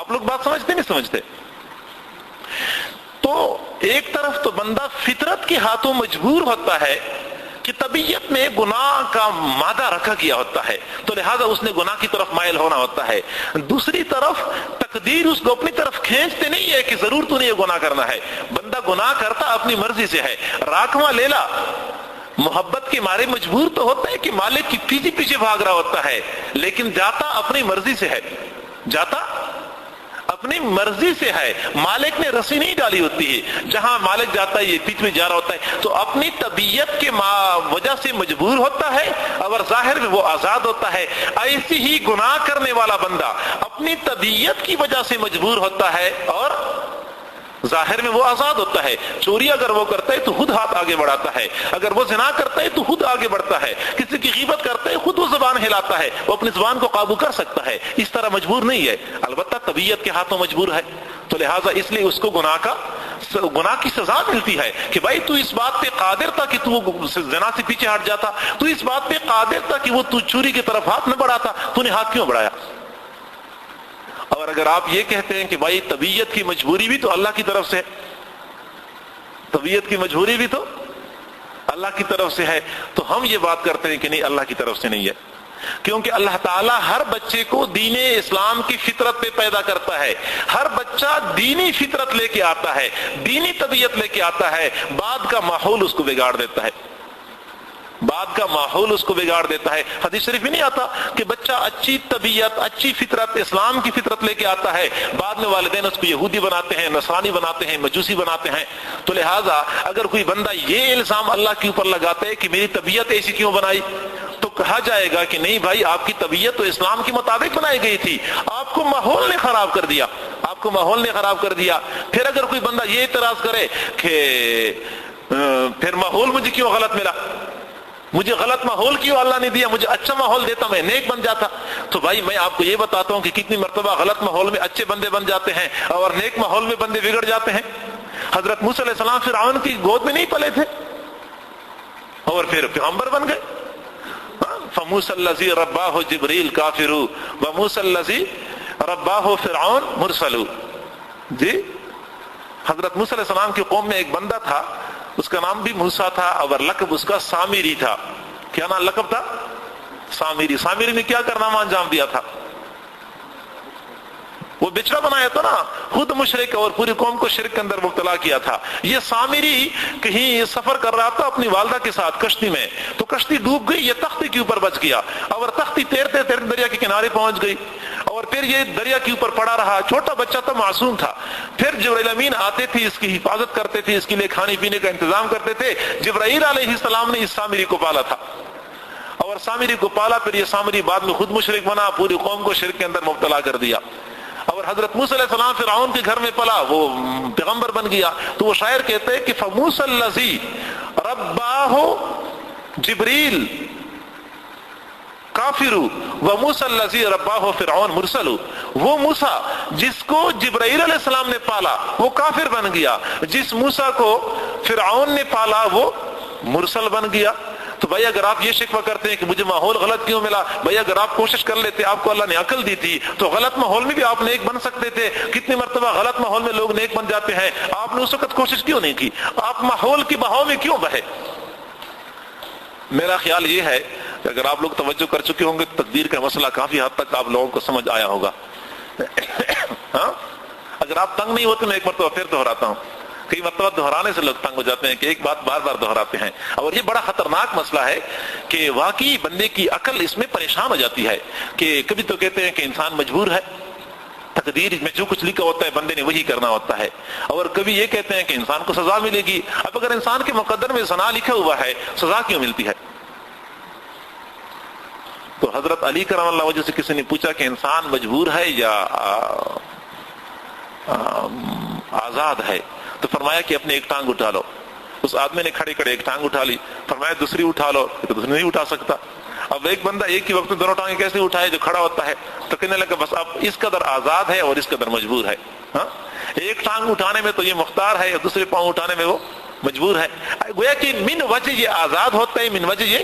آپ لوگ بات سمجھتے نہیں سمجھتے؟ تو ایک طرف تو بندہ فطرت کے ہاتھوں مجبور ہوتا ہے کہ طبیعت میں گناہ کا مادہ رکھا گیا ہوتا ہے، تو لہذا اس نے گناہ کی طرف مائل ہونا ہوتا ہے. دوسری طرف تقدیر اس کو اپنی طرف کھینچتے نہیں ہے کہ ضرور تو نے یہ گناہ کرنا ہے. بندہ گناہ کرتا اپنی مرضی سے ہے. راکھواں لیلا محبت کے مارے مجبور تو ہوتا ہے کہ مالک کی پیچھے پیچھے بھاگ رہا ہوتا ہے، لیکن جاتا اپنی مرضی سے ہے، جاتا اپنی مرضی سے ہے. مالک نے رسی نہیں ڈالی ہوتی ہے، جہاں مالک جاتا ہے یہ پیچھے میں جا رہا ہوتا ہے. تو اپنی طبیعت کے وجہ سے مجبور ہوتا ہے اور ظاہر میں وہ آزاد ہوتا ہے. ایسی ہی گناہ کرنے والا بندہ اپنی طبیعت کی وجہ سے مجبور ہوتا ہے اور ظاہر میں وہ آزاد ہوتا ہے. چوری اگر وہ کرتا ہے تو خود ہاتھ آگے بڑھاتا ہے، اگر وہ زنا کرتا ہے تو خود آگے بڑھتا ہے، کسی کی غیبت کرتا ہے خود وہ زبان ہلاتا ہے، وہ اپنی زبان کو قابو کر سکتا ہے. اس طرح مجبور نہیں ہے، البتہ طبیعت کے ہاتھوں مجبور ہے. تو لہٰذا اس لیے اس کو گناہ کی سزا ملتی ہے کہ بھائی تو اس بات پہ قادر تھا کہ تو زنا سے پیچھے ہٹ جاتا، تو اس بات پہ قادر تھا کہ وہ تو چوری کی طرف ہاتھ نہ بڑھاتا، تو نے ہاتھ کیوں بڑھایا؟ اور اگر آپ یہ کہتے ہیں کہ بھائی طبیعت کی مجبوری بھی تو اللہ کی طرف سے ہے، طبیعت کی مجبوری بھی تو اللہ کی طرف سے ہے، تو ہم یہ بات کرتے ہیں کہ نہیں، اللہ کی طرف سے نہیں ہے. کیونکہ اللہ تعالیٰ ہر بچے کو دین اسلام کی فطرت پہ پیدا کرتا ہے. ہر بچہ دینی فطرت لے کے آتا ہے، دینی طبیعت لے کے آتا ہے. بعد کا ماحول اس کو بگاڑ دیتا ہے، بعد کا ماحول اس کو بگاڑ دیتا ہے. حدیث شریف میں نہیں آتا کہ بچہ اچھی طبیعت، اچھی فطرت، اسلام کی فطرت لے کے آتا ہے، بعد میں والدین اس کو یہودی بناتے ہیں، نصرانی بناتے ہیں، مجوسی بناتے ہیں. تو لہٰذا اگر کوئی بندہ یہ الزام اللہ کے اوپر لگاتا ہے کہ میری طبیعت ایسی کیوں بنائی، تو کہا جائے گا کہ نہیں بھائی، آپ کی طبیعت تو اسلام کے مطابق بنائی گئی تھی، آپ کو ماحول نے خراب کر دیا، آپ کو ماحول نے خراب کر دیا. پھر اگر کوئی بندہ یہ اعتراض کرے کہ پھر ماحول مجھے کیوں غلط ملا، مجھے غلط ماحول کیوں اللہ نے دیا، مجھے اچھا ماحول دیتا میں نیک بن جاتا. تو بھائی میں آپ کو یہ بتاتا ہوں کہ کتنی مرتبہ غلط ماحول میں اچھے بندے بن جاتے ہیں اور نیک ماحول میں بندے بگڑ جاتے ہیں. حضرت موسیٰ علیہ السلام فرعون کی گود میں نہیں پلے تھے اور پھر پیغمبر بن گئے. فموسیٰ الذی رباہ جبریل کافر وموسیٰ الذی رباہ فرعون مرسل. جی حضرت موسیٰ علیہ السلام کی قوم میں ایک بندہ تھا، اس کا نام بھی موسیٰ تھا اور لقب اس کا سامری تھا. کیا نام لقب تھا؟ سامری. سامری نے کیا کارنامہ انجام دیا تھا؟ وہ بچڑا بنایا تھا نا، خود مشرک اور پوری قوم کو شرک کے اندر مبتلا کیا تھا. یہ سامری کہیں سفر کر رہا تھا اپنی والدہ کے ساتھ کشتی میں، تو کشتی ڈوب گئی، یہ تختی کے اوپر بچ گیا اور تختی تیرتے تیرتے دریا کے کنارے پہنچ گئی اور پھر یہ دریا کے اوپر پڑا رہا. چھوٹا بچہ تھا، معصوم تھا. پھر جبرائیل امین آتے تھے، اس کی حفاظت کرتے تھے، اس کے لیے کھانے پینے کا انتظام کرتے تھے. جبرائیل علیہ السلام نے اس سامری کو پالا تھا اور سامری کو پالا. پھر یہ سامری بعد میں خود مشرک بنا، پوری قوم کو شرک کے اندر مبتلا کر دیا. اور حضرت موسیٰ علیہ السلام فرعون کے گھر میں پلا، وہ پیغمبر بن گیا. تو وہ شاعر کہتے ہیں کہ فموسیٰ الذی رباہ جبریل کافر وموسیٰ الذی رباہ فرعون مرسل. وہ موسیٰ جس کو جبرائیل علیہ السلام نے پالا وہ کافر بن گیا، جس موسیٰ کو فرعون نے پالا وہ مرسل بن گیا. تو بھائی اگر آپ یہ شکوہ کرتے ہیں کہ مجھے ماحول غلط کیوں ملا، بھائی اگر آپ کوشش کر لیتے، آپ کو اللہ نے عقل دی تھی، تو غلط ماحول میں بھی آپ نیک بن سکتے تھے. کتنی مرتبہ غلط ماحول میں لوگ نیک بن جاتے ہیں، آپ نے اس وقت کوشش کیوں نہیں کی؟ آپ ماحول کی بہاؤ میں کیوں بہے؟ میرا خیال یہ ہے کہ اگر آپ لوگ توجہ کر چکے ہوں گے تقدیر کا مسئلہ کافی حد تک آپ لوگوں کو سمجھ آیا ہوگا. ہاں اگر آپ تنگ نہیں ہوتے، میں ایک مرتبہ پھر دہراتا ہوں. کئی مرتبہ دہرانے سے لوگ تنگ ہو جاتے ہیں کہ ایک بات بار بار دہراتے ہیں، اور یہ بڑا خطرناک مسئلہ ہے کہ واقعی بندے کی عقل اس میں پریشان ہو جاتی ہے. کہ کبھی تو کہتے ہیں کہ انسان مجبور ہے، تقدیر میں جو کچھ لکھا ہوتا ہے بندے نے وہی کرنا ہوتا ہے، اور کبھی یہ کہتے ہیں کہ انسان کو سزا ملے گی. اب اگر انسان کے مقدر میں زنا لکھا ہوا ہے، سزا کیوں ملتی ہے؟ تو حضرت علی کرم اللہ وجہ سے کسی نے پوچھا کہ انسان مجبور ہے یا آزاد ہے؟ تو فرمایا کہ اپنے ایک ٹانگ اٹھا لو. اس آدمی نے کھڑے کھڑے ایک ٹانگ اٹھا لی. فرمایا دوسری اٹھا لو. تو دوسری نہیں اٹھا سکتا. اب ایک بندہ ایک ہی وقت میں دونوں ٹانگیں کیسے اٹھائے جو کھڑا ہوتا ہے؟ تو کہنے لگا بس اب اس قدر آزاد ہے اور اس قدر مجبور ہے. ہاں ایک ٹانگ اٹھانے میں تو یہ مختار ہے اور دوسرے پاؤں اٹھانے میں وہ مجبور ہے. گویا کہ من وجہ یہ آزاد ہوتا ہے، من وجہ یہ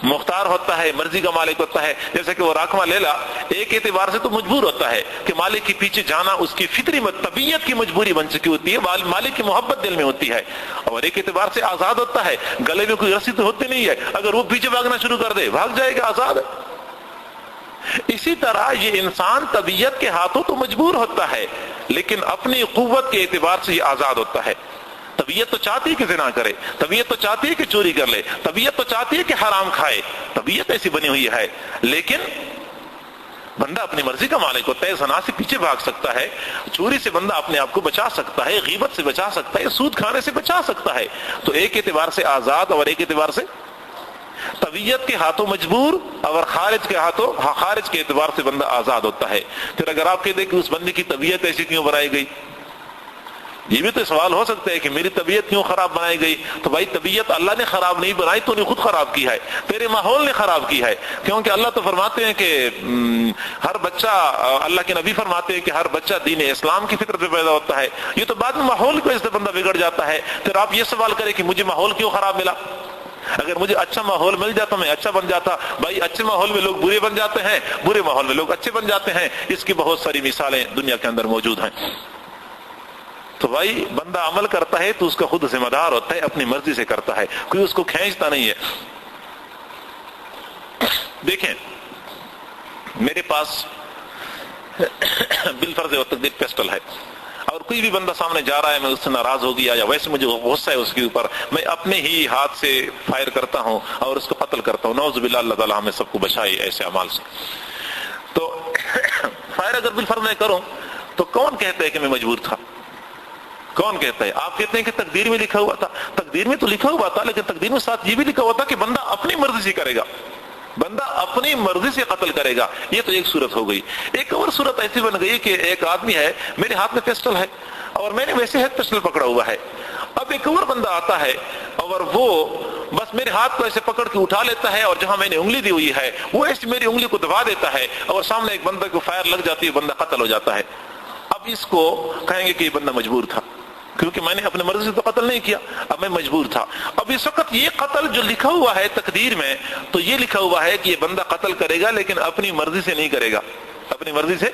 مختار ہوتا ہے، مرضی کا مالک ہوتا ہے. جیسے کہ وہ راکھواں لیلا ایک اعتبار سے تو مجبور ہوتا ہے کہ مالک کے پیچھے جانا اس کی فطری طبیعت کی مجبوری بن چکی ہوتی ہے، مالک کی محبت دل میں ہوتی ہے. اور ایک اعتبار سے آزاد ہوتا ہے، گلے میں کوئی رسی تو ہوتی نہیں ہے، اگر وہ پیچھے بھاگنا شروع کر دے بھاگ جائے گا، آزاد. اسی طرح یہ انسان طبیعت کے ہاتھوں تو مجبور ہوتا ہے لیکن اپنی قوت کے اعتبار سے یہ آزاد ہوتا ہے. طبیعت تو چاہتی ہے کہ زنا کرے، طبیعت تو چاہتی ہے کہ چوری کر لے، طبیعت تو چاہتی ہے کہ حرام کھائے، طبیعت ایسی بنی ہوئی ہے. لیکن بندہ اپنی مرضی کا مالک ہوتا ہے، زنا سے پیچھے بھاگ سکتا ہے، چوری سے بندہ اپنے آپ کو بچا سکتا ہے، غیبت سے بچا سکتا ہے، سود کھانے سے بچا سکتا ہے. تو ایک اعتبار سے آزاد اور ایک اعتبار سے طبیعت کے ہاتھوں مجبور، اور خارج کے اعتبار سے بندہ آزاد ہوتا ہے. پھر اگر آپ کہتے ہیں کہ اس بندے کی طبیعت ایسی کیوں بنائی گئی، یہ بھی تو سوال ہو سکتا ہے کہ میری طبیعت کیوں خراب بنائی گئی. تو بھائی طبیعت اللہ نے خراب نہیں بنائی، تو نے خود خراب کی ہے، تیرے ماحول نے خراب کی ہے. کیونکہ اللہ تو فرماتے ہیں کہ ہر بچہ، اللہ کے نبی فرماتے ہیں کہ ہر بچہ دین اسلام کی فطرت پہ پیدا ہوتا ہے. یہ تو بعد میں ماحول کی وجہ سے بندہ بگڑ جاتا ہے. پھر آپ یہ سوال کریں کہ مجھے ماحول کیوں خراب ملا، اگر مجھے اچھا ماحول مل جاتا میں اچھا بن جاتا. بھائی اچھے ماحول میں لوگ برے بن جاتے ہیں، برے ماحول میں لوگ اچھے بن جاتے ہیں. اس کی بہت ساری مثالیں دنیا کے اندر موجود ہیں. تو بھائی بندہ عمل کرتا ہے تو اس کا خود ذمہ دار ہوتا ہے، اپنی مرضی سے کرتا ہے، کوئی اس کو کھینچتا نہیں ہے. دیکھیں میرے پاس بالفرض و تقدیر پسٹل ہے، اور کوئی بھی بندہ سامنے جا رہا ہے، میں اس سے ناراض ہو گیا یا ویسے مجھے غصہ ہے اس کے اوپر، میں اپنے ہی ہاتھ سے فائر کرتا ہوں اور اس کو قتل کرتا ہوں. نعوذ باللہ، اللہ تعالیٰ ہمیں سب کو بچائے ایسے اعمال سے. تو فائر اگر بالفرض میں کروں تو کون کہتا ہے کہ میں مجبور تھا؟ کون کہتا ہے؟ آپ کہتے ہیں کہ تقدیر میں لکھا ہوا تھا. تقدیر میں تو لکھا ہوا تھا، لیکن تقدیر میں ساتھ یہ بھی لکھا ہوا تھا کہ بندہ اپنی مرضی سے کرے گا، بندہ اپنی مرضی سے قتل کرے گا. یہ تو ایک صورت ہو گئی. ایک اور صورت ایسی بن گئی کہ ایک آدمی ہے، میرے ہاتھ میں پسٹل ہے اور میں نے ویسے ہی پسٹل پکڑا ہوا ہے. اب ایک اور بندہ آتا ہے اور وہ بس میرے ہاتھ کو ایسے پکڑ کے اٹھا لیتا ہے، اور جہاں میں نے انگلی دی ہوئی ہے وہ ایسے میری انگلی کو دبا دیتا ہے، اور سامنے ایک بندہ کو فائر لگ جاتی ہے، بندہ قتل ہو جاتا ہے. اب اس کو کہیں گے کہ یہ بندہ مجبور تھا، کیونکہ میں نے اپنے مرضی سے تو قتل نہیں کیا، اب میں مجبور تھا. اب اس وقت یہ قتل جو لکھا ہوا ہے تقدیر میں، تو یہ لکھا ہوا ہے کہ یہ بندہ قتل کرے گا لیکن اپنی مرضی سے نہیں کرے گا، اپنی مرضی سے،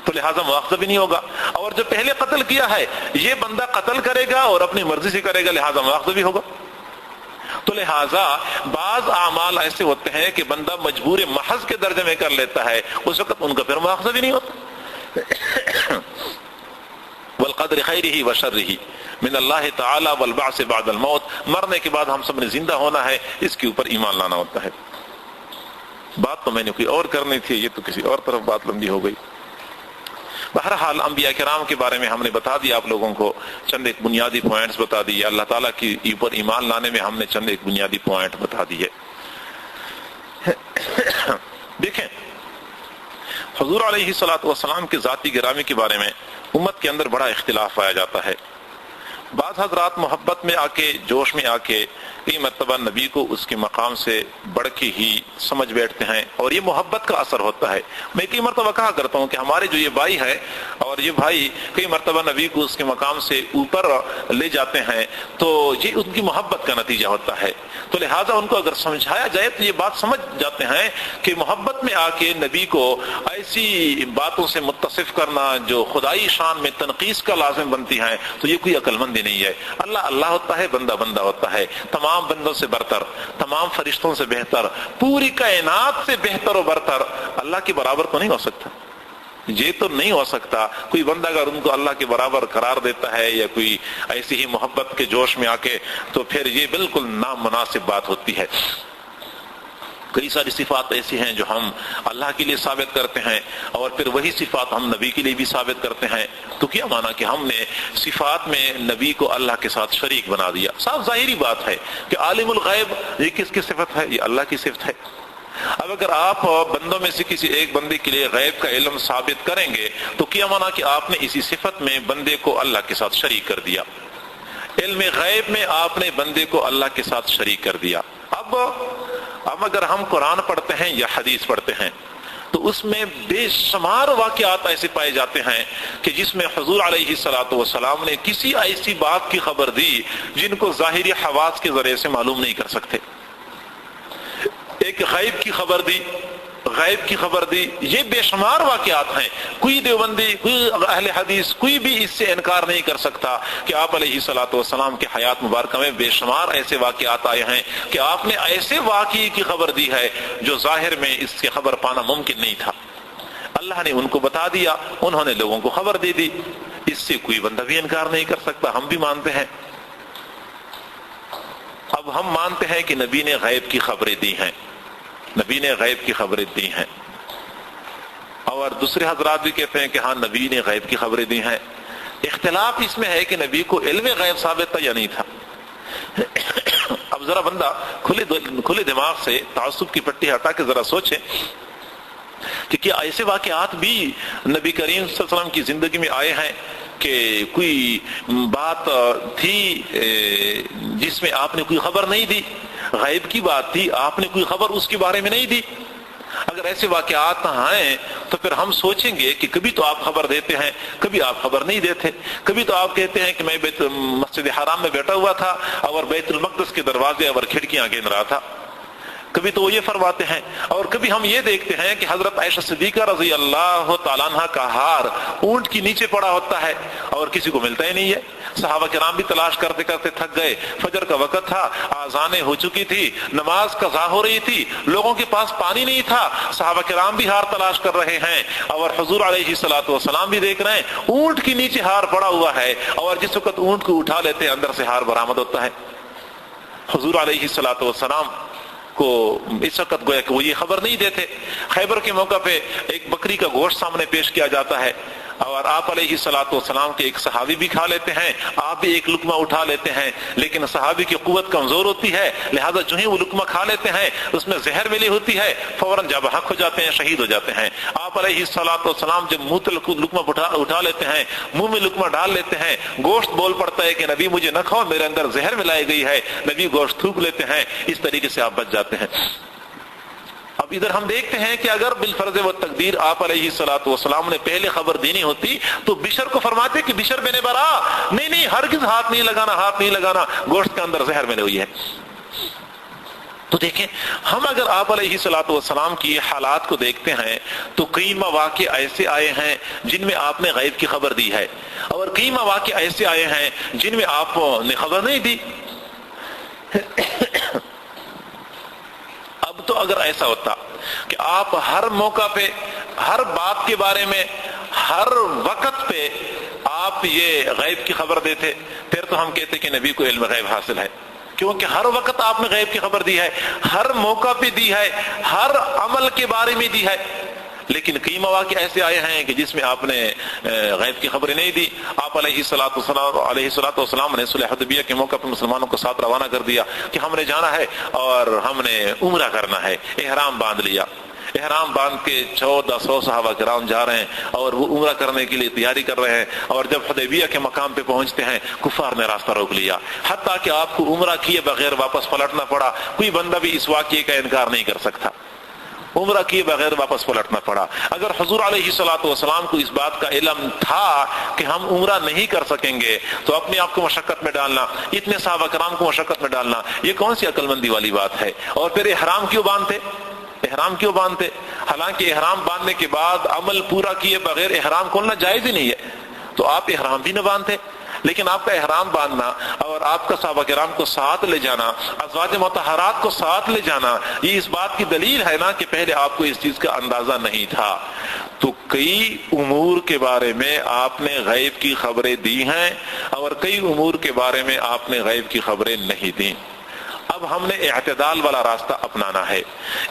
تو لہٰذا مواخذہ بھی نہیں ہوگا. اور جو پہلے قتل کیا ہے یہ بندہ قتل کرے گا اور اپنی مرضی سے کرے گا، لہٰذا مواخذہ بھی ہوگا. تو لہٰذا بعض اعمال ایسے ہوتے ہیں کہ بندہ مجبور محض کے درجے میں کر لیتا ہے، اس وقت ان کا پھر مواخذہ بھی نہیں ہوتا. والقدر خیرہ وشرہ من اللہ تعالی والبعث بعد الموت، مرنے کے بعد ہم سب نے زندہ ہونا ہے، اس کے اوپر ایمان لانا ہوتا ہے. بات تو میں نے کوئی اور کرنی تھی، یہ تو کسی اور طرف بات لمبی ہو گئی. بہرحال انبیاء کرام کے بارے میں ہم نے بتا دیا آپ لوگوں کو، چند ایک بنیادی پوائنٹس بتا دیے. اللہ تعالیٰ کے اوپر ایمان لانے میں ہم نے چند ایک بنیادی پوائنٹ بتا دیے. دیکھیں حضور علیہ الصلوۃ والسلام کے ذاتی گرامی کے بارے میں امت کے اندر بڑا اختلاف پایا جاتا ہے. بعض حضرات محبت میں آ کے، جوش میں آ کے کئی مرتبہ نبی کو اس کے مقام سے بڑھ کے ہی سمجھ بیٹھتے ہیں، اور یہ محبت کا اثر ہوتا ہے. میں کئی مرتبہ کہا کرتا ہوں کہ ہمارے جو یہ بھائی ہے اور یہ بھائی کئی مرتبہ نبی کو اس کے مقام سے اوپر لے جاتے ہیں، تو یہ ان کی محبت کا نتیجہ ہوتا ہے. تو لہٰذا ان کو اگر سمجھایا جائے تو یہ بات سمجھ جاتے ہیں کہ محبت میں آ کے نبی کو ایسی باتوں سے متصف کرنا جو خدائی شان میں تنقیص کا لازم بنتی ہیں، تو یہ کوئی عقل مندی نہیں ہے. اللہ اللہ ہوتا ہے، بندہ بندہ ہوتا ہے، تمام بندوں سے برتر، تمام فرشتوں سے بہتر، پوری کائنات سے بہتر و برتر. اللہ کے برابر تو نہیں ہو سکتا، یہ تو نہیں ہو سکتا. کوئی بندہ اگر ان کو اللہ کے برابر قرار دیتا ہے یا کوئی ایسی ہی محبت کے جوش میں آ کے، تو پھر یہ بالکل نامناسب بات ہوتی ہے. کئی ساری صفات ایسی ہیں جو ہم اللہ کے لیے ثابت کرتے ہیں، اور پھر وہی صفات ہم نبی کے لیے بھی ثابت کرتے ہیں. تو کیا مانا کہ ہم نے صفات میں نبی کو اللہ کے ساتھ شریک بنا دیا؟ صاف ظاہری بات ہے کہ عالم الغیب یہ کس کی صفت ہے؟ یہ اللہ کی صفت ہے. اب اگر آپ بندوں میں سے کسی ایک بندے کے لیے غیب کا علم ثابت کریں گے تو کیا مانا کہ آپ نے اسی صفت میں بندے کو اللہ کے ساتھ شریک کر دیا. علم غیب میں آپ نے بندے کو اللہ کے ساتھ شریک کر دیا. اب اگر ہم قرآن پڑھتے ہیں یا حدیث پڑھتے ہیں تو اس میں بے شمار واقعات ایسے پائے جاتے ہیں کہ جس میں حضور علیہ الصلوۃ والسلام نے کسی ایسی بات کی خبر دی جن کو ظاہری حواس کے ذریعے سے معلوم نہیں کر سکتے. ایک غیب کی خبر دی، غیب کی خبر دی، یہ بے شمار واقعات ہیں. کوئی دیوبندی، کوئی اہل حدیث، کوئی بھی اس سے انکار نہیں کر سکتا کہ آپ علیہ الصلوۃ والسلام کی حیات مبارکہ میں بے شمار ایسے واقعات آئے ہیں کہ آپ نے ایسے واقعے کی خبر دی ہے جو ظاہر میں اس کی خبر پانا ممکن نہیں تھا. اللہ نے ان کو بتا دیا، انہوں نے لوگوں کو خبر دے دی. اس سے کوئی بندہ بھی انکار نہیں کر سکتا، ہم بھی مانتے ہیں. اب ہم مانتے ہیں کہ نبی نے غیب کی خبریں دی ہیں، نبی نے غیب کی خبریں دی ہیں، اور دوسرے حضرات بھی کہتے ہیں کہ ہاں نبی نے غیب کی خبریں دی ہیں. اختلاف اس میں ہے کہ نبی کو علم غیب ثابت تھا یا نہیں تھا. اب ذرا بندہ کھلے دماغ سے تعصب کی پٹی ہٹا کے ذرا سوچے کہ کیا ایسے واقعات بھی نبی کریم صلی اللہ علیہ وسلم کی زندگی میں آئے ہیں کہ کوئی بات تھی جس میں آپ نے کوئی خبر نہیں دی، غیب کی بات تھی، آپ نے کوئی خبر اس کے بارے میں نہیں دی. اگر ایسے واقعات ہیں تو پھر ہم سوچیں گے کہ کبھی تو آپ خبر دیتے ہیں، کبھی آپ خبر نہیں دیتے. کبھی تو آپ کہتے ہیں کہ میں مسجد حرام میں بیٹھا ہوا تھا اور بیت المقدس کے دروازے اور کھڑکیاں گن رہا تھا، کبھی تو وہ یہ فرماتے ہیں. اور کبھی ہم یہ دیکھتے ہیں کہ حضرت عائشہ صدیقہ رضی اللہ تعالیٰ عنہ کا ہار اونٹ کی نیچے پڑا ہوتا ہے اور کسی کو ملتا ہی نہیں ہے. صحابہ کرام بھی تلاش کرتے کرتے تھک گئے، فجر کا وقت تھا، آذانیں ہو چکی تھی، نماز قضا ہو رہی تھی، لوگوں کے پاس پانی نہیں تھا، صحابہ کرام بھی ہار تلاش کر رہے ہیں اور حضور علیہ الصلوۃ والسلام بھی دیکھ رہے ہیں اونٹ کی نیچے ہار پڑا ہوا ہے، اور جس وقت اونٹ کو اٹھا لیتے ہیں اندر سے ہار برآمد ہوتا ہے. حضور علیہ الصلوۃ والسلام کو اس وقت گویا کہ وہ یہ خبر نہیں دیتے. خیبر کے موقع پہ ایک بکری کا گوشت سامنے پیش کیا جاتا ہے اور آپ علیہ الصلوۃ والسلام کے ایک صحابی بھی کھا لیتے ہیں، آپ بھی ایک لقمہ اٹھا لیتے ہیں، لیکن صحابی کی قوت کمزور ہوتی ہے، لہذا جو ہی وہ لقمہ کھا لیتے ہیں اس میں زہر ملی ہوتی ہے، فوراً جب حق ہو جاتے ہیں، شہید ہو جاتے ہیں. آپ علیہ الصلوۃ والسلام جب منہ سے لقمہ اٹھا لیتے ہیں، منہ میں لقمہ ڈال لیتے ہیں، گوشت بول پڑتا ہے کہ نبی مجھے نہ کھاؤ، میرے اندر زہر ملائی گئی ہے، نبی گوشت تھوک لیتے ہیں. اس طریقے سے آپ بچ جاتے ہیں. اب ادھر ہم دیکھتے ہیں کہ اگر بالفرض و تقدیر آپ علیہ الصلوۃ والسلام نے پہلے خبر دینی ہوتی تو بشر کو فرماتے کہ بشر بن برا، نہیں ہرگز ہاتھ نہیں لگانا، گوشت کے اندر زہر ملی ہوئی ہے. تو دیکھیں، ہم اگر آپ علیہ الصلوۃ والسلام کی حالات کو دیکھتے ہیں تو کئی مواقع ایسے آئے ہیں جن میں آپ نے غیب کی خبر دی ہے، اور کئی مواقع ایسے آئے ہیں جن میں آپ نے خبر نہیں دی. اب تو اگر ایسا ہوتا کہ آپ ہر موقع پہ، ہر بات کے بارے میں، ہر وقت پہ آپ یہ غیب کی خبر دیتے، پھر تو ہم کہتے کہ نبی کو علم غیب حاصل ہے، کیونکہ ہر وقت آپ نے غیب کی خبر دی ہے، ہر موقع پہ دی ہے، ہر عمل کے بارے میں دی ہے. لیکن کئی مواقع ایسے آئے ہیں کہ جس میں آپ نے غیب کی خبریں نہیں دی. آپ علیہ الصلوۃ والسلام نے صلح حدیبیہ کے موقع پر مسلمانوں کو ساتھ روانہ کر دیا کہ ہم نے جانا ہے اور ہم نے عمرہ کرنا ہے. احرام باندھ لیا، احرام باندھ کے 1400 صحابہ کرام جا رہے ہیں اور وہ عمرہ کرنے کے لیے تیاری کر رہے ہیں. اور جب حدیبیہ کے مقام پہ پہنچتے ہیں کفار نے راستہ روک لیا، حتیٰ کہ آپ کو عمرہ کیے بغیر واپس پلٹنا پڑا. کوئی بندہ بھی اس واقعے کا انکار نہیں کر سکتا، عمرہ کیے بغیر واپس پلٹنا پڑا. اگر حضور علیہ الصلوۃ والسلام کو اس بات کا علم تھا کہ ہم عمرہ نہیں کر سکیں گے تو اپنے آپ کو مشقت میں ڈالنا، اتنے صحابہ کرام کو مشقت میں ڈالنا، یہ کون سی عقل مندی والی بات ہے؟ اور پھر احرام کیوں باندھتے؟ حالانکہ احرام باندھنے کے بعد عمل پورا کیے بغیر احرام کھولنا جائز ہی نہیں ہے، تو آپ احرام بھی نہ باندھتے. لیکن آپ کا احرام باندھنا اور آپ کا صحابہ کرام کو ساتھ لے جانا، ازواج مطہرات کو ساتھ لے جانا، یہ اس بات کی دلیل ہے نا کہ پہلے آپ کو اس چیز کا اندازہ نہیں تھا. تو کئی امور کے بارے میں آپ نے غیب کی خبریں دی ہیں اور کئی امور کے بارے میں آپ نے غیب کی خبریں نہیں دی. اب ہم نے اعتدال والا راستہ اپنانا ہے.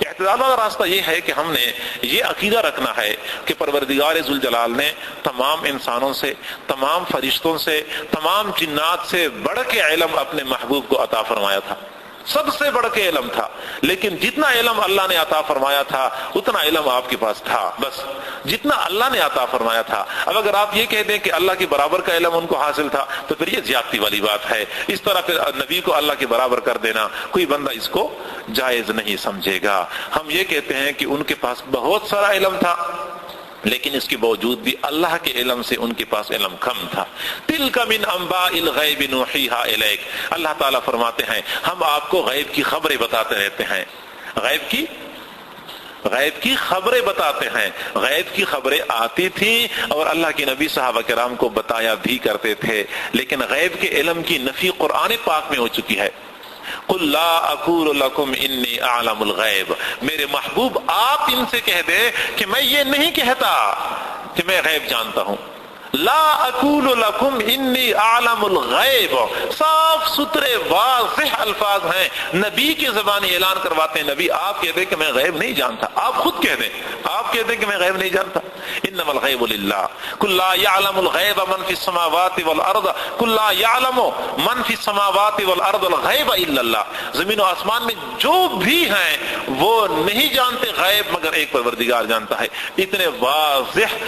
اعتدال والا راستہ یہ ہے کہ ہم نے یہ عقیدہ رکھنا ہے کہ پروردگار ذوالجلال نے تمام انسانوں سے، تمام فرشتوں سے، تمام جنات سے بڑھ کے علم اپنے محبوب کو عطا فرمایا تھا، سب سے بڑھ کے علم تھا. لیکن جتنا علم اللہ نے عطا فرمایا تھا اتنا علم آپ کے پاس تھا، بس جتنا اللہ نے عطا فرمایا تھا. اب اگر آپ یہ کہہ دیں کہ اللہ کے برابر کا علم ان کو حاصل تھا تو پھر یہ زیادتی والی بات ہے. اس طرح پھر نبی کو اللہ کے برابر کر دینا کوئی بندہ اس کو جائز نہیں سمجھے گا. ہم یہ کہتے ہیں کہ ان کے پاس بہت سارا علم تھا، لیکن اس کے باوجود بھی اللہ کے علم سے ان کے پاس علم کم تھا. تلک من انباء الغیب نوحیھا الیک، اللہ تعالیٰ فرماتے ہیں ہم آپ کو غیب کی خبریں بتاتے رہتے ہیں. غیب کی خبریں بتاتے ہیں. غیب کی خبریں آتی تھیں اور اللہ کے نبی صحابہ کرام کو بتایا بھی کرتے تھے، لیکن غیب کے علم کی نفی قرآن پاک میں ہو چکی ہے. قل لا اقول لكم انی اعلم الغیب، میرے محبوب آپ ان سے کہہ دیں کہ میں یہ نہیں کہتا کہ میں غیب جانتا ہوں. لا اقول لكم انی اعلم الغیب، صاف ستھرے واضح الفاظ ہیں، نبی کی زبانی اعلان کرواتے ہیں. نبی آپ کہہ دیں کہ میں غیب نہیں جانتا، آپ خود کہہ دیں کہ میں غیب نہیں جانتا. انما الغیب للہ قل لا يعلم الغیب من فی السماوات والارض قل لا يعلم من فی السماوات والارض الغیب الا اللہ. زمین و آسمان میں جو بھی ہیں وہ نہیں جانتے غیب مگر ایک پروردگار جانتا ہے. اتنے واضح